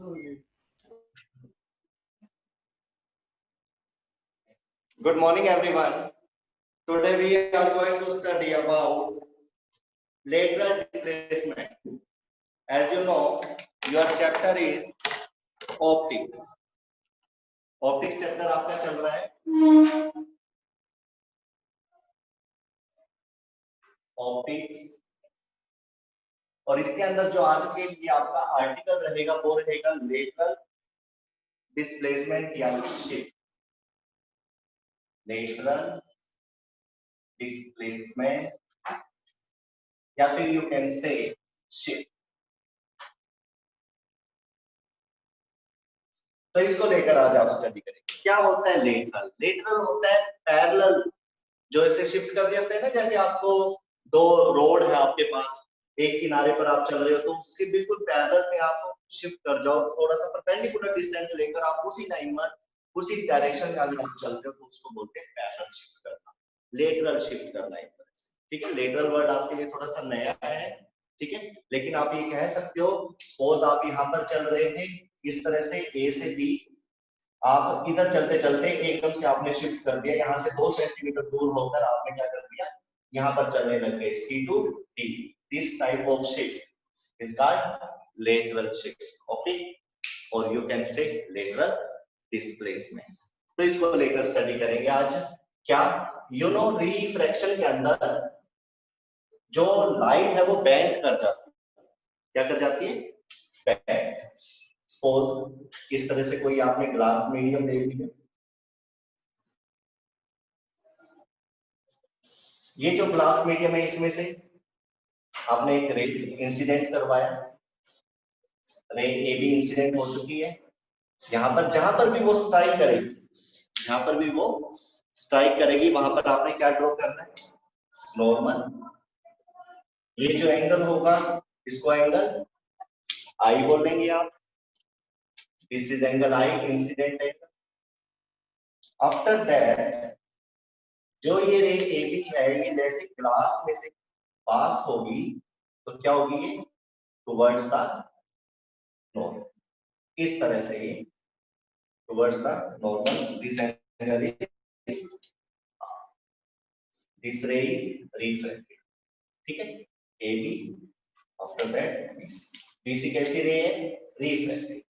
Good morning, everyone. Today we are going to study about lateral displacement. As you know, your chapter is optics. Optics chapter आपका चल रहा है optics, और इसके अंदर जो आज के लिए आपका आर्टिकल रहेगा वो रहेगा लेटरल डिस्प्लेसमेंट यानी शिफ्ट। लेटरल डिस्प्लेसमेंट या फिर यू कैन से शिफ्ट। तो इसको लेकर आज आप स्टडी करेंगे। क्या होता है लेटरल? लेटरल होता है पैरेलल, जो ऐसे शिफ्ट कर देते हैं ना, जैसे आपको दो रोड है आपके पास, एक किनारे पर आप चल रहे हो तो उसके बिल्कुल पैरेलल में आप शिफ्ट कर जाओ, थोड़ा सा परपेंडिकुलर डिस्टेंस लेकर आप उसी लाइन में उसी डायरेक्शन में अगर आप चलते हो तो उसको बोलते हैं पैरेलल शिफ्ट करना, लेटरल शिफ्ट करना एक तरह से। ठीक है, लेटरल वर्ड आपके लिए थोड़ा सा नया है, ठीक है, लेकिन आप ये कह सकते हो सपोज आप यहाँ पर चल रहे थे इस तरह से ए से बी, आप इधर चलते चलते एकदम से आपने शिफ्ट कर दिया, यहाँ से 2 सेंटीमीटर दूर होकर आपने क्या कर दिया, यहाँ पर चलने लग गए C to D. This type of shift is called lateral shift, okay, और you can say lateral displacement. तो इसको लेकर स्टडी करेंगे आज। क्या यू नो रिफ्रैक्शन के अंदर जो लाइट है वो बेंड कर जाती है, क्या कर जाती है, बेंड। सपोज इस तरह से कोई आपने ग्लास मीडियम ले लिया, ये जो ग्लास मीडियम है इसमें से आपने एक रे इंसिडेंट करवाया, रे ए बी इंसिडेंट हो चुकी है, यहाँ पर जहां पर भी वो स्ट्राइक करेगी, जहां पर भी वो स्ट्राइक करेगी वहां पर आपने क्या ड्रॉ करना है, नॉर्मल। ये जो एंगल होगा इसको एंगल आई बोलेंगे आप, this is angle I, incident angle. After that जो ये रे ए बी है ये जैसे ग्लास में से पास होगी तो क्या होगी, ये टुवर्ड्स द नॉर्थ, इस तरह से ये towards the normal. This angle is, this ray is refracted, ठीक है, A B, after that BC कैसी रे है, रिफ्रैक्टेड।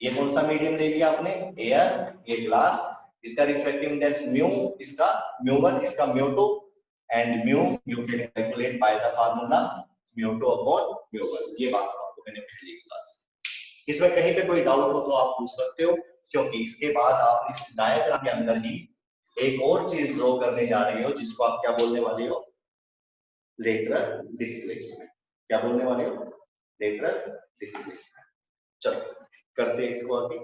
ये कौन सा मीडियम ले लिया आपने, एयर, ये ग्लास, इसका रिफ्रैक्टिव इंडेक्स म्यू, इसका म्यू1, इसका म्यू2, and mu you can calculate by the formula म्यू2 अपॉन म्यू1। ये बात आपको मैंने पहले ही बता दी। इसमें कहीं पे कोई डाउट हो तो आप पूछ सकते हो, क्योंकि इसके बाद आप इस डायग्राम के अंदर ही एक और चीज ड्रॉ करने जा रहे हो जिसको आप क्या बोलने वाले हो, लेटरल डिस्प्लेसमेंट। क्या बोलने वाले हो, लेटरल डिस्प्लेसमेंट। चलो करते हैं इसको आगे।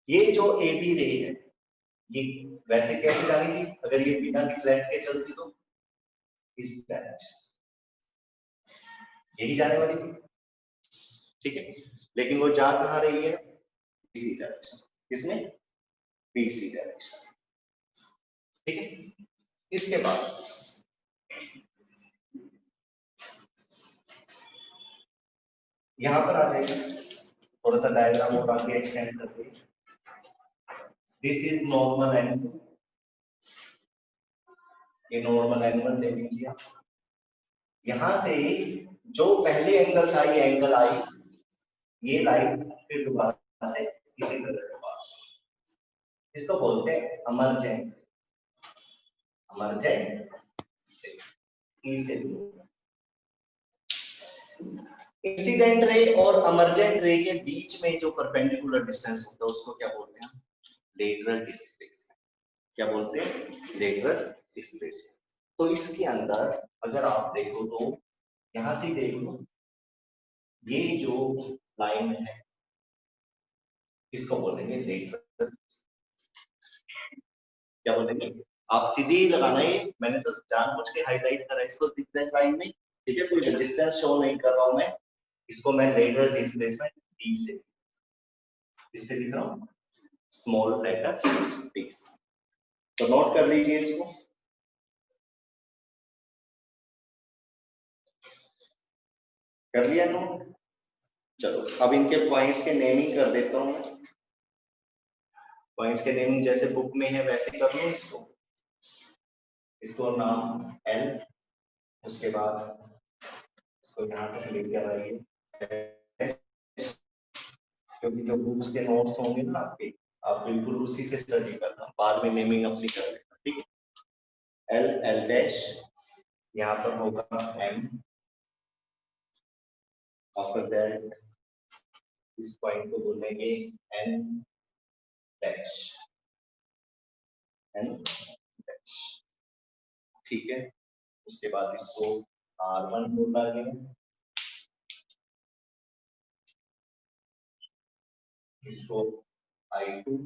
ये जो ए बी रे है ये वैसे कैसे जा रही थी, अगर ये बिना रिफ्लेक्ट के चलती तो इस डायरेक्शन, यही जाने वाली थी, ठीक है, लेकिन वो जा कहां रही है, बीसी डायरेक्शन। किसमें, बीसी डायरेक्शन, ठीक है। इसके बाद यहां पर आ जाएगा, थोड़ा सा डायग्राम और आगे एक्सटेंड करते हैं। दिस इज नॉर्मल एंगल, ये नॉर्मल एंगल ले लीजिए आप। यहां से जो पहले एंगल था ये एंगल आई, ये लाइन फिर दोबारा से इसी तरह से पास, इसको बोलते हैं अमरजेंट, अमरजेंट ई से। इंसिडेंट रे और अमरजेंट रे के बीच में जो परपेंडिकुलर डिस्टेंस होता है उसको क्या बोलते हैं, लेटरल डिस्प्लेसमेंट। क्या बोलते हैं, लेटरल डिस्प्लेसमेंट। तो इसके अंदर अगर आप देखो तो यहां से देख लो, ये जो लाइन है इसको बोलेंगे लेटरल, क्या बोलेंगे, आप सीधी ही लगाना है, मैंने तो जानबूझ के हाईलाइट करा इसको दिख लाइन में, ठीक है, कोई रेजिस्टेंस शो नहीं कर रहा हूं मैं, इसको मैं लेटरल डिस्प्लेसमेंट डी से, इससे लिख रहा हूं स्मॉल लेटर डी। तो नोट कर लीजिए इसको। कर लिया नोट, चलो अब इनके पॉइंट्स के नेमिंग कर देता हूँ मैं। पॉइंट्स के नेमिंग जैसे बुक में है वैसे कर लो इसको नाम एल, उसके बाद इसको यहाँ तक लेकर आइए, क्योंकि जो बुक्स के नोट्स होंगे ना आपके, आप बिल्कुल उसी से स्टडी करना, बाद में नेमिंग अपनी कर लेना, ठीक है। एल एल डैश, यहाँ पर होगा एम, आफ्टर दैट इस पॉइंट को बोलेंगे एन डैश, एन डैश, ठीक है। उसके बाद इसको R1 बोला गया, इसको I2,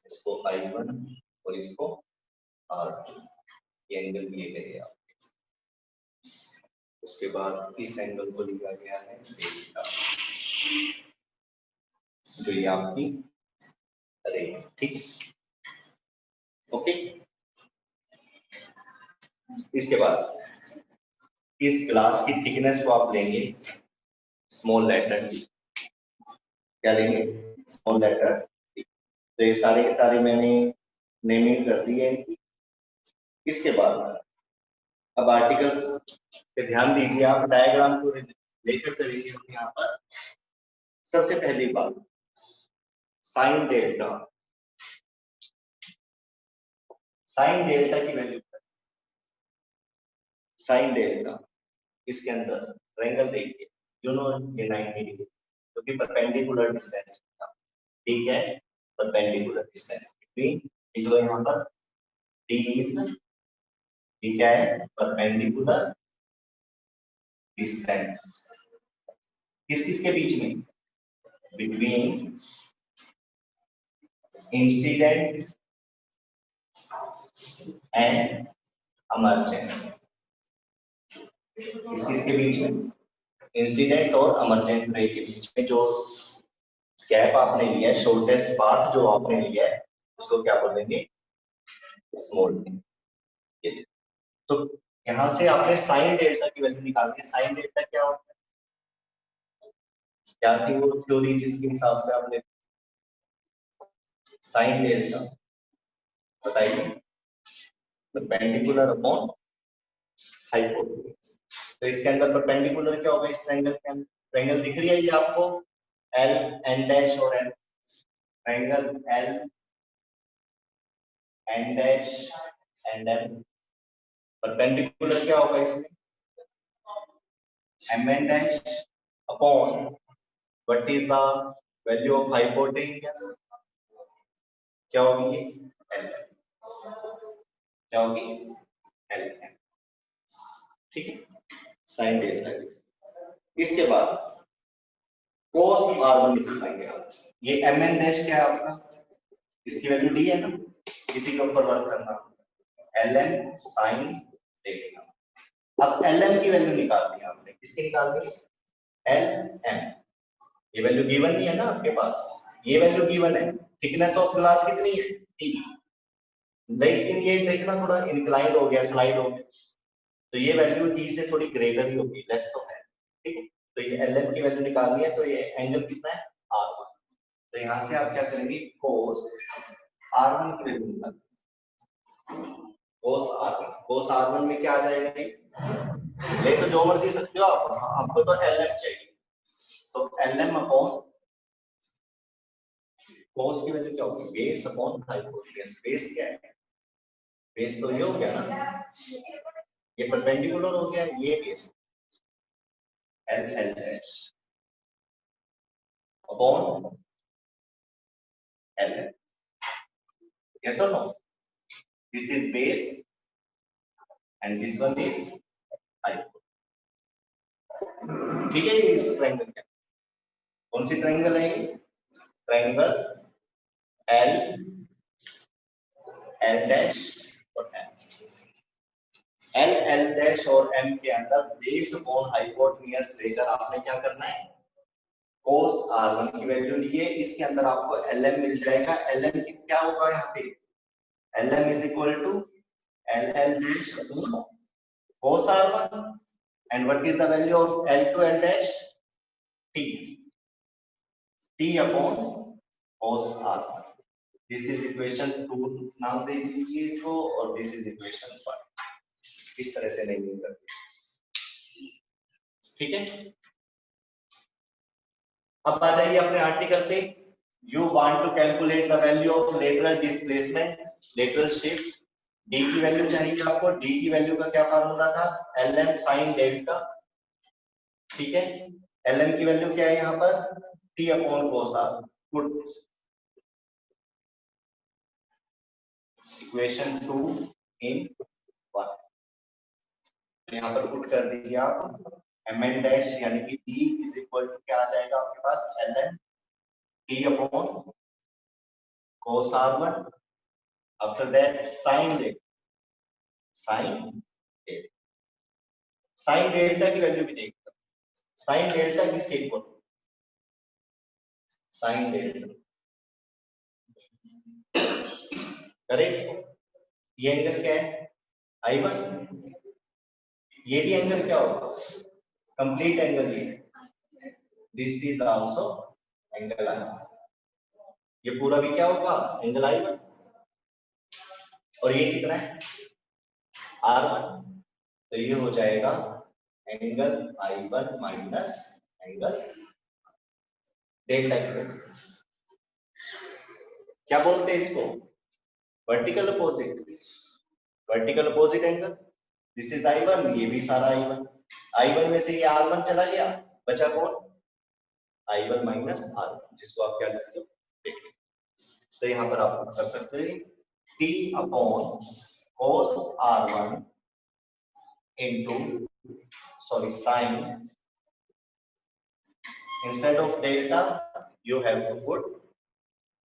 इसको I1 और इसको R2, ये एंगल दिए गए आप। उसके बाद इस एंगल को लिया गया है थीटा, जो ये आपकी रे है, ठीक, ओके। इसके बाद इस ग्लास की थिकनेस को आप लेंगे स्मॉल लेटर टी, क्या लेंगे, स्मॉल लेटर टी। तो ये सारे के सारे मैंने नेमिंग कर दी है इनकी। इसके बाद अब आर्टिकल्स पे ध्यान दीजिए, आप डायग्राम को लेकर करेंगे हम यहाँ पर। सबसे पहली बात साइन डेल्टा, साइन डेल्टा की वैल्यू, साइन डेल्टा इसके अंदर ट्रायंगल देखिए, यू नो ये 90 डिग्री, क्योंकि परपेंडिकुलर डिस्टेंस, ठीक है, परपेंडिकुलर डिस्टेंस बिटवीन, लिख लो यहाँ पर डी इज, डी क्या है, परपेंडिकुलर डिस्टेंस, किस किसके बीच में, बिटवीन इंसिडेंट एंड अमर्जेंट, किसके बीच में, इंसिडेंट और अमर्जेंट रे के बीच में जो गैप आपने लिया है, शॉर्टेस्ट पाथ जो आपने लिया है, उसको क्या बोलेंगे, स्मॉल, ये। तो यहाँ से आपने साइन डेल्टा की वैल्यू निकालनी है। साइन डेल्टा क्या होता है, क्या थी वो थ्योरी जिसके हिसाब से आपने साइन डेल्टा बताइए, परपेंडिकुलर अपॉन हाइपोटेन्यूज। तो इसके अंदर परपेंडिकुलर क्या होगा, इस ट्रायंगल के अंदर, ट्रायंगल दिख रही है ये आपको, एल एन डैश और एन, triangle L N dash and M, perpendicular क्या होगा इसमें, M N dash upon what is the value of hypotenuse, क्या होगी ये, एल, क्या होगी, एल एम, ठीक है, साइन डेल्टा। इसके बाद cos r1 निकालेंगे आप, ये एम एन डैश क्या है आपका, इसकी वैल्यू डी है ना, इसी के ऊपर वर्क करना, एल एम साइन डेल्टा। अब एल एम की वैल्यू निकालनी है आपने, किसकी निकालनी है, एल एम, ये वैल्यू गिवन नहीं है ना आपके पास, ये वैल्यू गिवन है, थिकनेस ऑफ ग्लास कितनी है, टी, लेकिन ये देखना थोड़ा इंक्लाइंड हो गया, स्लाइड हो गया, तो ये वैल्यू टी से थोड़ी ग्रेटर ही होगी, लेस तो है, ठीक है। तो ये एल एम की वैल्यू निकालनी है, तो ये एंगल कितना है, R1। तो यहाँ से आप क्या करेंगे, cos R1 की वैल्यू निकालेंगे, cos R1 में क्या आ जाएगा, ले तो जो मर्जी सकते हो आप, आपको तो एल एम चाहिए, तो एल एम अपॉन cos की वैल्यू क्या होगी, बेस अपॉन हाइपोटेन्यूज, बेस क्या है, बेस तो ये हो गया ना, ये परपेंडिकुलर हो गया, ये base L L dash upon L M, yes or no, this is base and this one is hypotenuse, ठीक है। ये इस ट्रायंगल का कौन सी ट्रायंगल है, ट्रायंगल एल एल डैश और एम, एल एल डैश और एम के अंदर बेस अपॉन हाइपोटेन्यूज लेकर आपने क्या करना है, cos r1 की वैल्यू लिए, इसके अंदर आपको lm मिल जाएगा, lm क्या होगा यहाँ पे, lm is equal to L L dash upon cos r1 and what is the value of l to l dash, T upon cos r। This is equation 2 नाम दे दीजिए इसको, और दिस इज इक्वेशन 1। इस तरह से नहीं करते, ठीक है। अब आ जाइए अपने आर्टिकल पे। You want to calculate the value of lateral displacement, lateral shift. D की वैल्यू चाहिए आपको। डी की वैल्यू का क्या फार्मूला था? lm sin डेल्टा, ठीक है। lm की वैल्यू क्या है यहाँ पर? t upon cos r। Put equation 2 इन 1, यहाँ पर पुट कर दीजिए आप mn डैश, यानी कि d इज इक्वल टू क्या आ जाएगा आपके पास? ln t upon cos r1। After that sin delta, sine delta की वैल्यू भी देखते हैं। साइन डेल्टा किसके इक्वल? Sine delta, correct. ये एंगल क्या है? I1। ये भी एंगल क्या होगा? कंप्लीट एंगल ये। This is also angle I1। ये पूरा भी क्या होगा? Angle I1। और ये कितना है? R1। तो ये हो जाएगा angle I1 minus angle delta की वैल्यू। क्या बोलते हैं इसको? Vertical opposite, vertical opposite angle. This is I1, ये भी सारा I1। I1 में से ये R1 चला गया, बचा कौन? I1 माइनस R1, जिसको आप क्या लिखते हो? तो यहाँ पर आप कर सकते हो T upon cos R1 into, sorry, sin, instead of delta you have to put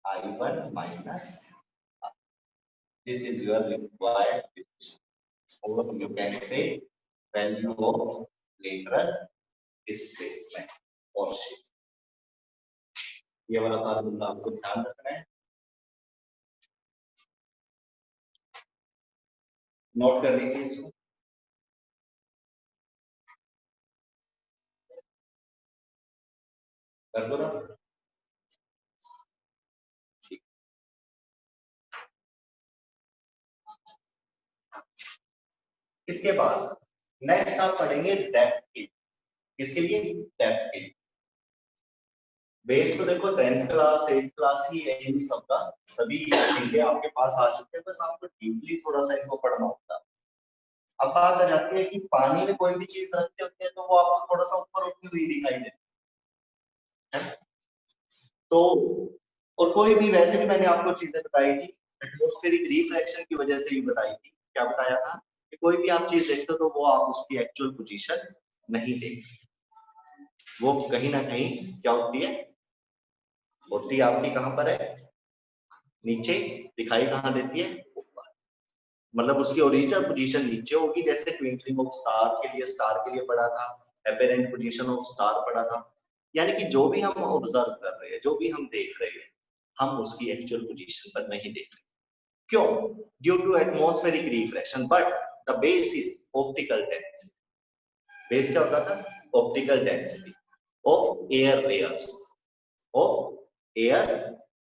I1 minus R. This is your required equation, or you can say value of lateral displacement or shift। ये वाला formula आपको ध्यान रखना है, note कर लीजिए इसको। कर दो ना। इसके बाद नेक्स्ट आप पढ़ेंगे डेप्थ की। किसके लिए? डेप्थ के लिए। बेस तो देखो 10th क्लास 8th क्लास ही है, इन सबका सभी चीजें आपके पास आ चुके हैं, बस आपको डीपली थोड़ा सा इनको पढ़ना होता है। अब बात आ जाती है कि पानी में कोई भी चीज रखते होते हैं तो वो आपको थोड़ा सा ऊपर उठती हुई दिखाई देती है। तो और कोई भी, वैसे भी मैंने आपको चीजें बताई थी, एटमॉस्फेरिक रिफ्रैक्शन की वजह से भी बताई थी। क्या बताया था? कि कोई भी आप चीज देखते हो तो वो आप उसकी एक्चुअल पोजीशन नहीं देखते, वो कहीं ना कहीं क्या होती है? होती आपकी कहां पर है? नीचे। दिखाई कहां देती है? ऊपर। मतलब उसकी ओरिजिनल पोजीशन नीचे होगी, जैसे ट्विंकलिंग ऑफ स्टार के लिए पढ़ा था, एपेरेंट पोजीशन ऑफ स्टार पढ़ा था। यानी कि जो भी हम ऑब्जर्व कर रहे हैं, जो भी हम देख रहे हैं, हम उसकी एक्चुअल पोजीशन पर नहीं देख रहे। क्यों? Due to atmospheric refraction. But the base is optical density. Base क्या होता था? Optical density of air layers, of air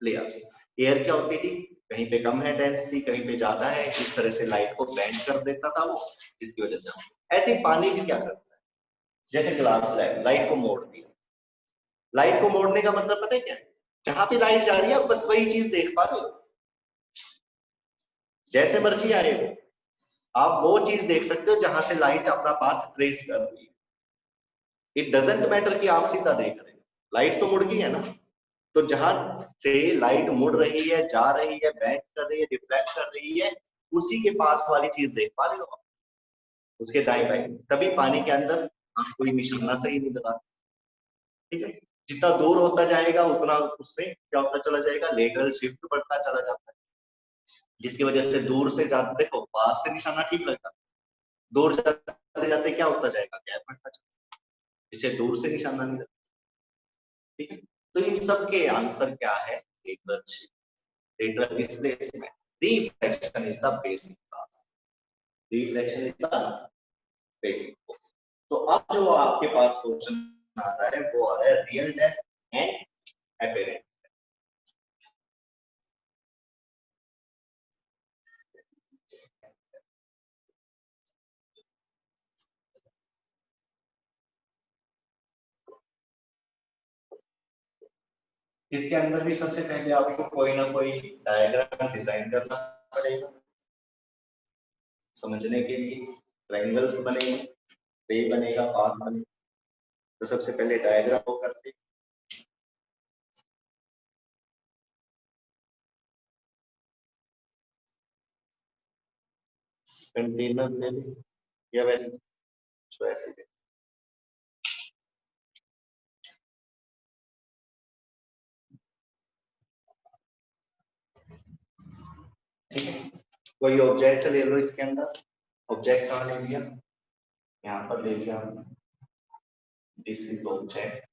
layers. Air क्या होती थी? कहीं पे कम है डेंसिटी, कहीं पे ज्यादा है, इस तरह से लाइट को बेंड कर देता था वो, जिसकी वजह से ऐसे ही पानी भी क्या करता है? जैसे ग्लास लाइट को मोड़ दिया। लाइट को मोड़ने का मतलब पता है क्या? जहां पे लाइट जा रही है बस वही चीज देख पा रहे हो, जैसे मर्जी आए वो, आप वो चीज देख सकते हो जहां से लाइट अपना पाथ ट्रेस कर रही है। इट डजंट मैटर कि आप सीधा देख रहे हो, लाइट तो मुड़ गई है ना। तो जहां से लाइट मुड़ रही है, जा रही है, बेंड कर रही है, रिफ्लेक्ट कर रही है, उसी के पाथ वाली चीज देख पा रहे हो आप, उसके दाएं बाएं। तभी पानी के अंदर आप कोई निशाना सही नहीं लगा, ठीक है। जितना दूर होता जाएगा उतना उसमें क्या होता चला जाएगा? लेटरल शिफ्ट बढ़ता चला जाता है, जिसकी वजह से दूर से जाते, देखो पास से निशाना ठीक लगता है, दूर जाते जाते क्या होता जाएगा? गैप बढ़ता चला, इसे दूर से निशाना नहीं लगता, ठीक है। तो इन सब के आंसर क्या है? Lateral shift, lateral displacement, reflection is the basic cause, reflection is the basic cause। तो अब जो आपके पास क्वेश्चन आ रहा है वो आ रहा है रियल डेप्थ एंड एफेरेंट। इसके अंदर भी सबसे पहले आपको कोई ना कोई डायग्राम डिजाइन करना पड़ेगा समझने के लिए। ट्रायंगल्स बनेंगे, रे बनेगा, पाथ बनेगा। तो सबसे पहले डायग्राम को करते, कंटेनर ले लें या वैसे जो ऐसे ले। ठीक है, कोई ऑब्जेक्ट ले लो इसके अंदर। ऑब्जेक्ट कहाँ ले लिया, यहाँ पर ले लिया हमने। This is object.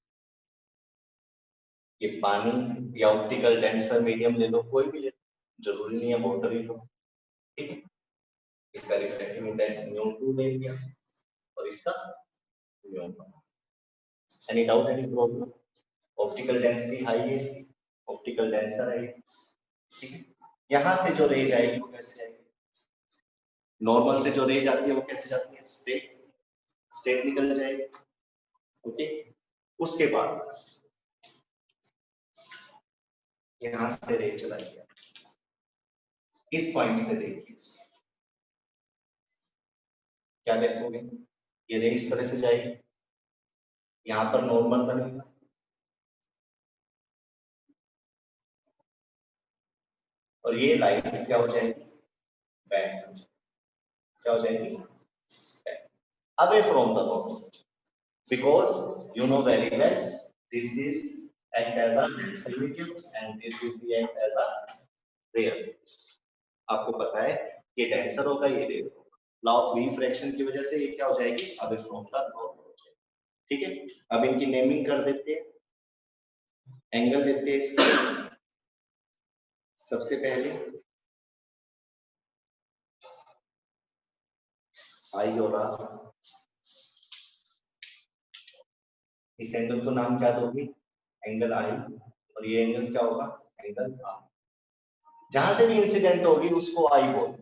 ये पानी या ऑप्टिकल डेंसर मीडियम ले लो, कोई भी ले लो, जरूरी नहीं है वाटर ही लो। ठीक है, इसका रिफ्रैक्टिव इंडेक्स μ2 ले लिया और इसका μ1। Any doubt, any problem? Optical density high है इसकी, ऑप्टिकल डेंसर है। ठीक है, यहाँ से जो रे जाएगी वो कैसे जाएगी, नॉर्मल से जो रे जाती है वो कैसे जाती है, स्ट्रेट, स्ट्रेट निकल जाएगी। ओके, उसके बाद यहाँ से रे चला गया, इस पॉइंट से देखिए क्या देखोगे, ये रे इस तरह से जाएगी, यहाँ पर नॉर्मल बनेगा, और ये लाइन क्या हो जाएगी, बैंड। क्या हो जाएगी, away from the normal, because you know very well this is act as a derivative and this will be act as a real। आपको पता है ये डेंसर होगा, ये रेयर होगा, लॉ ऑफ रिफ्रैक्शन की वजह से ये क्या हो जाएगी, अवे फ्रॉम द नॉर्मल हो जाएगी। ठीक है, अब इनकी नेमिंग कर देते हैं, एंगल लेते हैं इसका। सबसे पहले आई और आर, इस एंगल को नाम क्या दोगे, एंगल आई, और ये एंगल क्या होगा, एंगल आर। जहां से भी इंसिडेंट होगी उसको आई बोल।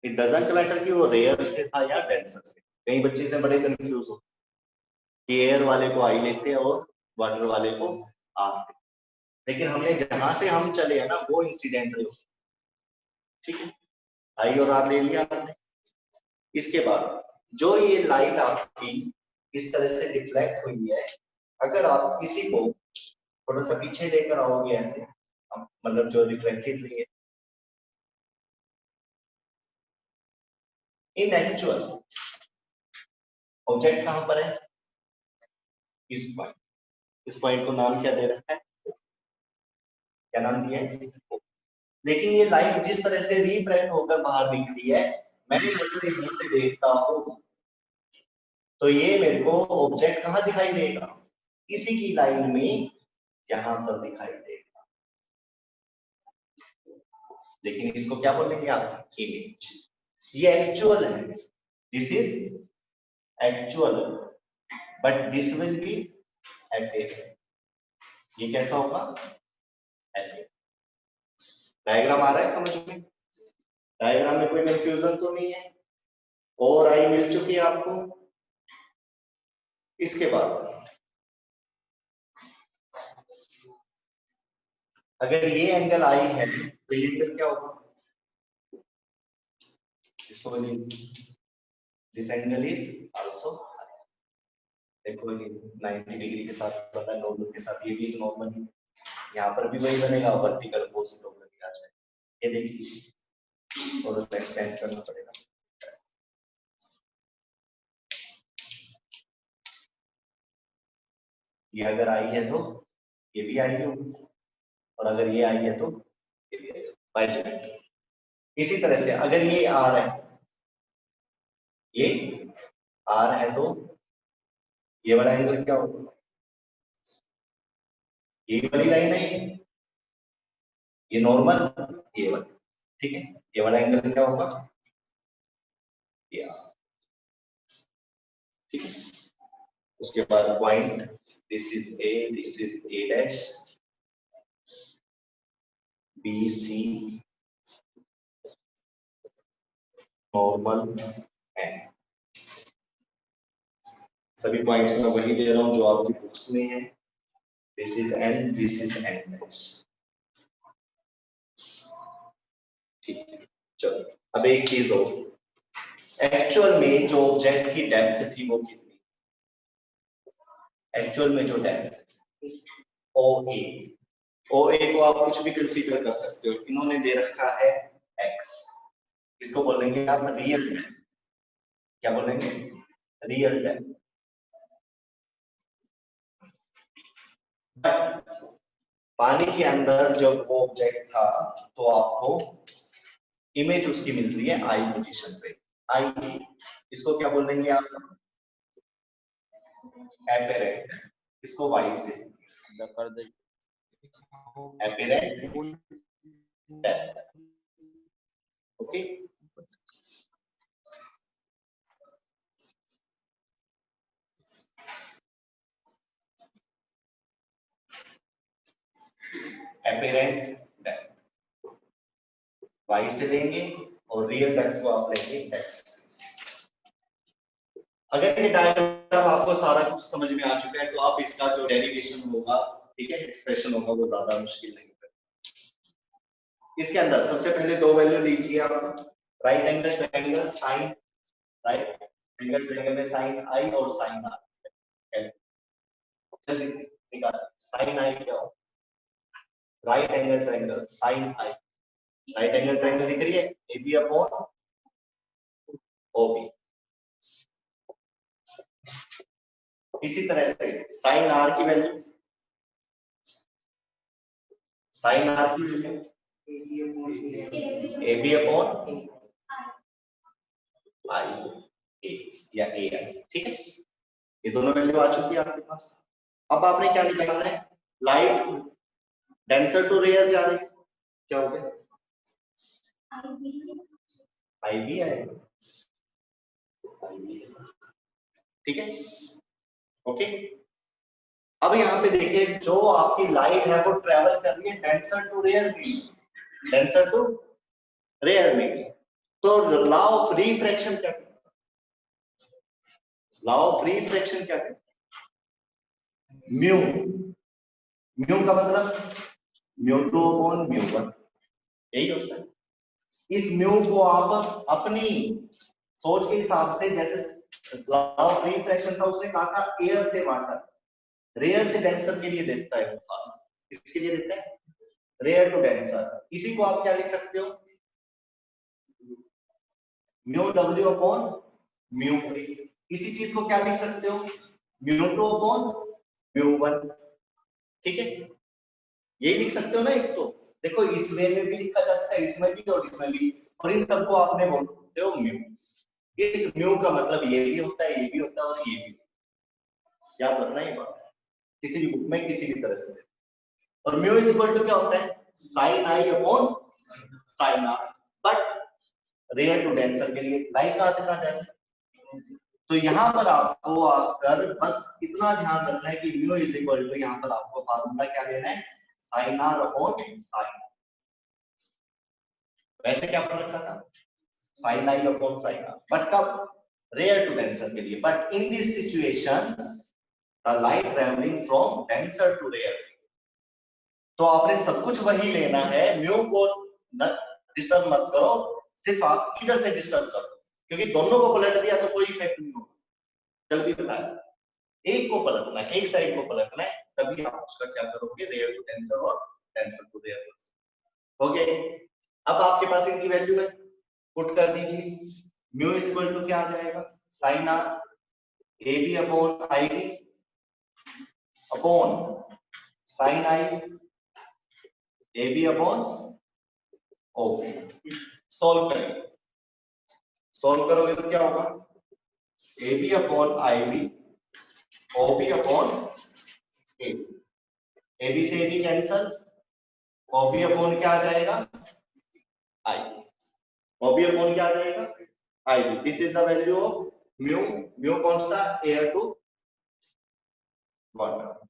इट डजंट मैटर कि वो रेयर से था या डेंसर से। कई बच्चे से बड़े कंफ्यूज हो कि एयर वाले को आई लेते हैं और वाटर वाले को आर, लेकिन हमने जहां से हम चले हैं ना वो इंसिडेंट रे। ठीक है, आई और आर ले लिया हमने। इसके बाद जो ये लाइट आपकी इस तरह से डिफ्लेक्ट हुई है, अगर आप इसी को थोड़ा सा पीछे लेकर आओगे ऐसे, मतलब जो रिफ्लेक्टेड रे है, इन एक्चुअल ऑब्जेक्ट कहां पर है, इस पॉइंट। इस पॉइंट को नाम क्या दे रखा है, क्या नाम दिया है, लेकिन ये लाइट जिस तरह से रिफ्रैक्ट होकर बाहर निकली है, मैं अगर यहीं से देखता हूं तो ये मेरे को ऑब्जेक्ट कहां दिखाई देगा, इसी की लाइन में यहां पर दिखाई देगा। लेकिन इसको क्या बोलेंगे आप, इमेज। ये एक्चुअल है, this is actual, but this will be effect. ये कैसा होगा, एफेक्ट। डायग्राम आ रहा है समझ में, डायग्राम में कोई कंफ्यूजन तो नहीं है, और आई मिल चुकी है आपको। इसके बाद अगर ये एंगल आई है तो ये एंगल क्या होगा, इसको दिस एंगल इज आल्सो, देखो ये 90 डिग्री के साथ बना, नॉर्मल के साथ ये भी नॉर्मल है, यहाँ पर भी वही बनेगा, वर्टिकल अपोजिट होगा आ जाए। ये देखिए थोड़ा सा एक्सटेंड करना पड़ेगा। ये अगर आई है तो ये भी आई होगी, और अगर ये आई है तो ये भी बाय ज्योमेट्री। इसी तरह से अगर ये आर है, ये आर है तो ये वाला एंगल क्या होगा, ये वाली लाइन है, ये नॉर्मल, ये वाला। ठीक है, ये वाला एंगल क्या होगा, ये आर। ठीक है, उसके बाद point this is A dash, B C normal N। सभी पॉइंट्स में वही दे रहा हूं जो आपकी बुक्स में है। This is N, this is N dash. ठीक है, चलो अब एक चीज हो, एक्चुअल में जो ऑब्जेक्ट की डेप्थ थी वो कितनी, एक्चुअल में जो डेप्थ OA को आप कुछ भी कंसीडर कर सकते हो। इन्होंने दे रखा है x, इसको बोलेंगे आप रियल डेप्थ। क्या बोलेंगे? Real depth. पानी के अंदर जब वो ऑब्जेक्ट था तो आपको इमेज उसकी मिल रही है आई पोजीशन पे। आई, इसको क्या बोलेंगे आप? एपेरेंट। इसको वाई से apparent. Okay, apparent depth Y से लेंगे और रियल डेप्थ को आप लेंगे x। अगर ये डायग्राम आपको सारा कुछ समझ में आ चुका है तो आप इसका जो डेरिवेशन होगा, ठीक है, एक्सप्रेशन होगा, वो ज्यादा मुश्किल नहीं है। इसके अंदर सबसे पहले दो वैल्यू लीजिए आप, right angle triangle sine, right angle triangle में साइन आई और साइन आर। जल्दी से निकाल, साइन आई क्या हो? राइट एंगल ट्रायंगल साइन आई, राइट एंगल ट्रायंगल दिख रही है, AB अपॉन OB। इसी तरह से साइन आर की वैल्यू, साइन आर की वैल्यू AB अपॉन आई ए या ए आई। ठीक है, ये दोनों वैल्यू आ चुकी है आपके पास। अब आपने क्या निकालना है? लाइट डेंसर टू रेयर जा रही है, क्या हो गया? IB आएगा, ठीक है, ओके। अब यहाँ पे देखिए, जो आपकी लाइट है वो ट्रेवल कर रही है डेंसर टू रेयर में, डेंसर टू रेयर में। तो लॉ ऑफ रिफ्रैक्शन क्या कहता है? लॉ ऑफ रिफ्रैक्शन क्या कहता है? म्यू, म्यू का मतलब म्यू2 अपॉन म्यू1, यही होता है। इस म्यू को आप अपनी सोच के हिसाब से, जैसे लॉ ऑफ रिफ्रैक्शन था उसने कहा था एयर से वाटर, रेयर से डेंसर के लिए देता है, इसके लिए देता है रेयर टू डेंसर। इसी को आप क्या लिख सकते हो? Mu W upon mu. इसी चीज को क्या लिख सकते हो? म्यू2 अपॉन म्यू1। ठीक है, यही लिख सकते हो ना इसको। देखो इस वे में भी लिखा जा सकता है, इसमें भी और इसमें भी, और इन सबको आपने बोलते हो म्यू। इस म्यू का मतलब ये भी होता है, ये भी होता है और ये भी, याद रखना ये बात, किसी भी बुक में किसी भी तरह से। और म्यू इज इक्वल टू क्या होता है? Sine i upon sine r. But rare to denser के लिए लाइन कहां से कहां जाए? तो यहाँ पर आपको आकर बस इतना ध्यान रखना है कि म्यू इज इक्वल टू, यहाँ पर आपको फार्मूला क्या लेना है? Sine r upon sine. वैसे क्या पढ़ रखा था? Sine i upon sine r, but कब? रेयर टू डेंसर के लिए। But in this situation the light travelling from denser to rare, तो आपने सब कुछ वही लेना है, म्यू को डिस्टर्ब मत करो, सिर्फ आप इधर से डिस्टर्ब करो, क्योंकि दोनों को पलट दिया तो कोई इफेक्ट नहीं होगा। जल्दी बताएं, एक को पलटना है, एक साइड को पलटना है, तभी आप उसका क्या करोगे? रेयर टू डेंसर और डेंसर टू रेयर। हो गया? अब आपके पास इनकी वैल्यू है, पुट कर दीजिए। म्यू इज इक्वल टू क्या आ जाएगा? Sine r A B upon I B upon sine I A B upon okay. Solve करें, सॉल्व करोगे तो क्या होगा? A B upon I B O B upon A B से A B cancel, O B upon क्या आ जाएगा? आई। ओ B upon क्या आ जाएगा? I B. This is the value of mu. Mu कौन सा? Air to water.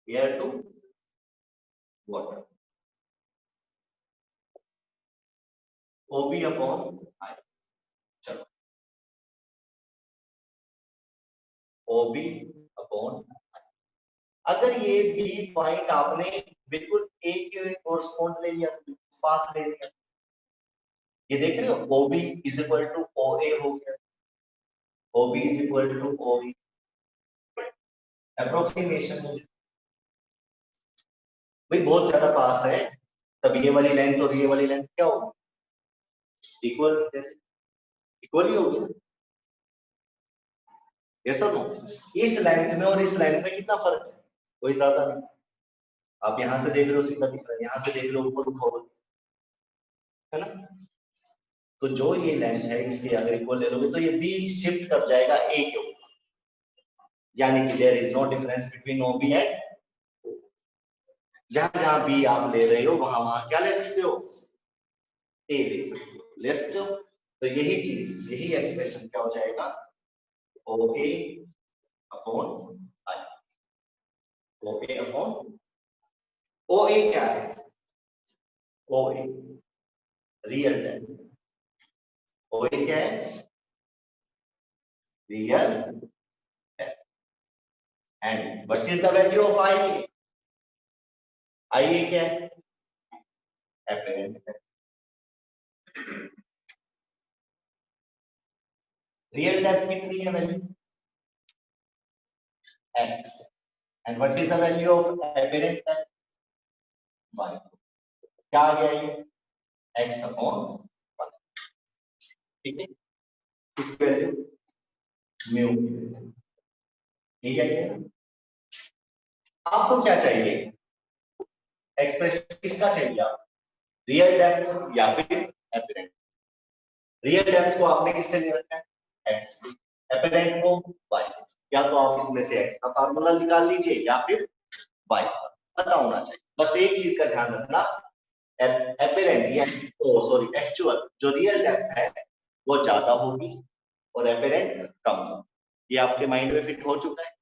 Air to water, OB upon I। चलो OB अपॉन, अगर ये बी पॉइंट आपने बिल्कुल ए के कोरस्पॉन्ड ले लिया, फास्ट ले लिया, ये देख रहे हो OB is equal to OA हो गया, OB is equal to OE, approximation हो गया भाई, बहुत ज्यादा पास है, तब ये वाली लेंथ और ये वाली लेंथ क्या होगी, इक्वल, इक्वल ही होगी, यस और नो। इस लेंथ में और इस लेंथ में कितना फर्क है, कोई ज्यादा नहीं, आप यहां से देख रहे हो सीधा दिख रहा है, यहां से देख रहे हो ऊपर उठाओ, है ना। तो जो ये लेंथ है इसके अगर इक्वल ले लोगे तो ये बी शिफ्ट कर जाएगा ए के ऊपर, यानी कि there is no difference between OB and, जहां जहां बी आप ले रहे हो वहां वहां क्या ले सकते हो, ए ले सकते हो, ले सकते हो। तो यही चीज, यही एक्सप्रेशन क्या हो जाएगा, OA upon I, OA upon, OA क्या है, OA रियल डेप्थ, OA क्या है, real depth, and what is the value of IA, IA क्या है, एपरेंट डेप्थ, रियल डेप्थ कितनी है value, x, and what is the value of apparent depth, y, क्या आ गया ये, x अपॉन 1, ठीक है, किस वैल्यू, म्यू, ठीक है। आपको क्या चाहिए, एक्सप्रेशन किसका चाहिए, आप रियल डेप्थ या फिर एपरेंट, रियल डेप्थ को आपने किससे ले रखा है, x, एपरेंट को y, या तो आप इसमें से x का फार्मूला निकाल लीजिए या फिर y, पता होना चाहिए, बस एक चीज का ध्यान रखना, एपरेंट या सॉरी एक्चुअल जो रियल डेप्थ है वो ज्यादा होगी और एपरेंट कम होगी, ये आपके माइंड में फिट हो चुका है,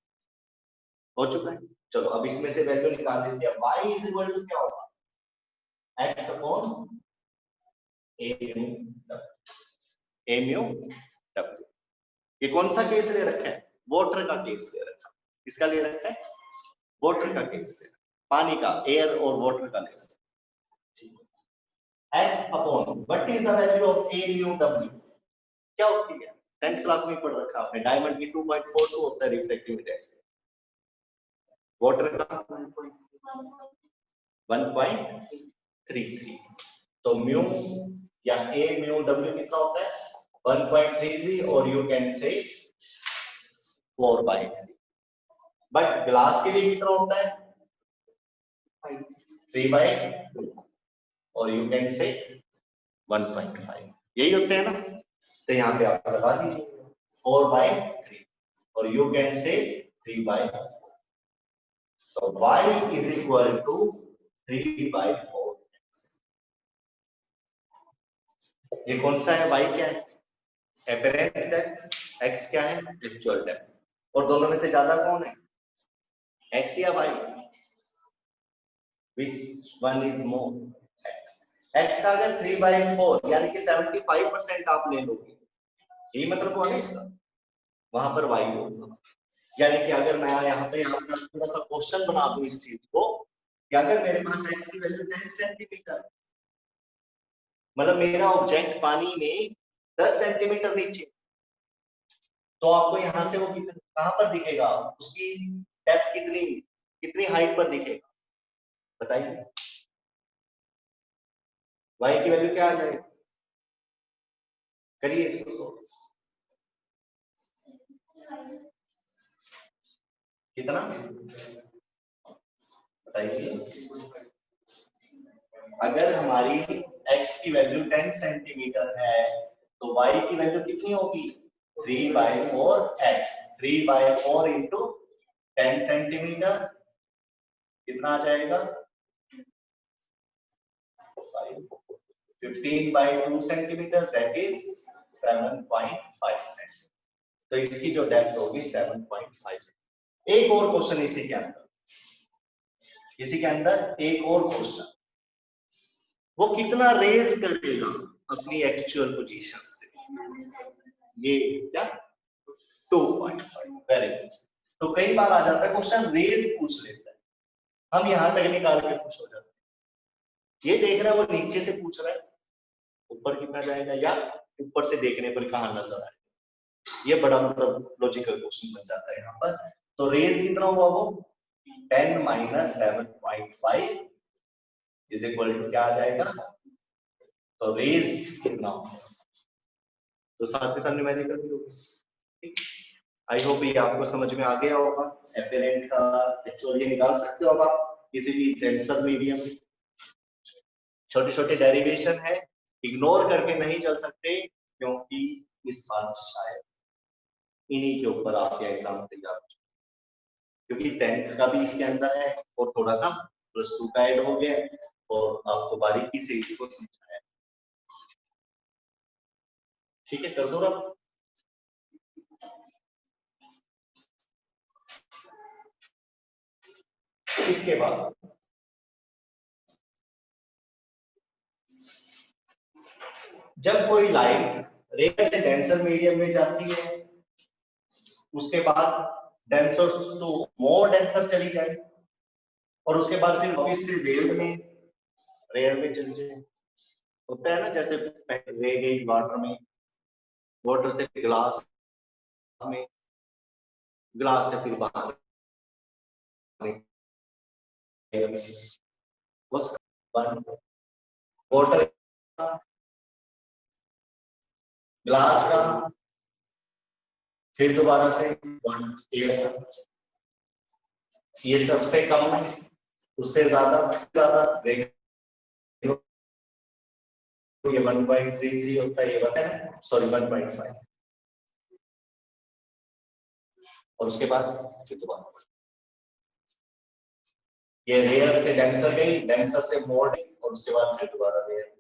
हो चुका है। चलो अब इसमें से वैल्यू निकाल देते हैं, y इज इक्वल टू क्या होगा, x upon a mu w, ये कौन सा केस ले रखा है, वाटर का केस ले रखा है, किसका ले रखा है, वाटर का केस ले रखा है, पानी का, एयर और वाटर का ले रखा है, x upon what is the value of a mu w, क्या होती है, 10th क्लास में पढ़ रखा आपने, डायमंड की 2.42 होता है रिफ्रैक्टिव इंडेक्स, वाटर का 1.33, तो म्यू या a म्यू w कितना होता है 1.33, और यू कैन से 4/3, बट ग्लास के लिए कितना होता है 3/2, और यू कैन से 1.5, यही होते हैं ना, तो यहाँ पे आप लगा दीजिए 4/3 और यू कैन से 3/4, so y is equal to 3/4, ये कौन सा है, y क्या है, एपरेंट डेप्थ, x क्या है, एक्चुअल डेप्थ, और दोनों में से ज्यादा कौन है, x या y, which one is more, x, x का अगर 3/4 यानी कि 75% आप ले लोगे, यही मतलब हुआ ना इसका, वहां पर y होगा, यानी कि अगर मैं यहाँ पे आपका थोड़ा सा क्वेश्चन बना दूं इस चीज को, कि अगर मेरे पास x की वैल्यू 10 सेंटीमीटर, मतलब मेरा ऑब्जेक्ट पानी में 10 सेंटीमीटर नीचे, तो आपको यहाँ से वो कितना कहां पर दिखेगा, उसकी डेप्थ कितनी, कितनी हाइट पर दिखेगा, बताइए, y की वैल्यू क्या आ जाएगी, करिए इसको सोल्व, कितना बताइए, अगर हमारी x की वैल्यू 10 सेंटीमीटर है तो y की वैल्यू कितनी होगी 3/4 x, 3/4 इंटू 10 सेंटीमीटर कितना आ जाएगा 15/2 सेंटीमीटर, दैट इज 7.5 सेंटीमीटर, तो इसकी जो डेप्थ होगी 7.5। एक और क्वेश्चन इसी के अंदर, इसी के अंदर एक और क्वेश्चन, वो कितना रेज करेगा अपनी एक्चुअल पोजीशन से, ये क्या 2.5। Very good. तो कई बार आ जाता है क्वेश्चन रेज पूछ लेता है, हम यहां तक निकाल के खुश हो जाते हैं। ये देख रहा है वो नीचे से पूछ रहा है ऊपर कितना जाएगा, या ऊपर से देखने पर कहां नजर आएगा। ये बड़ा मतलब लॉजिकल क्वेश्चन बन जाता है यहाँ पर। तो रेज कितना हुआ, वो 10 - 7.5 इज इक्वल टू क्या आ जाएगा, तो रेज कितना होगा, तो साथ के साथ न्यूमेरिकल भी होगा। आई होप ये आपको समझ में आ गया होगा। एपेरेंट का एक्चुअल ये निकाल सकते हो अब आप किसी भी टेंसर मीडियम में। छोटे छोटे डेरिवेशन है, इग्नोर करके नहीं चल सकते, क्योंकि इस बार शायद इन्हीं के ऊपर आपके एग्जाम तैयार हो, क्योंकि 10th का भी इसके अंदर है और थोड़ा सा +2 का ऐड हो गया और आपको बारीकी से इसको समझाया। ठीक है, कर दो रहा। इसके बाद जब कोई लाइट रेयर से डेंसर मीडियम में जाती है, उसके बाद डेंसर टू मोर डेंसर चली जाए, और उसके बाद फिर वापस से रेयर में चली जाए। होता है ना, जैसे रह गई वाटर में, वाटर से ग्लास में, ग्लास से फिर बाहर वाटर ग्लास का, फिर दोबारा से एयर, ये सबसे कम है, उससे ज्यादा ये 1.33 होता है, ये बताया, सॉरी 1.5, और उसके बाद फिर दोबारा ये रेयर से डेंसर गई, डेंसर से मोर, और उसके बाद फिर दोबारा रेयर।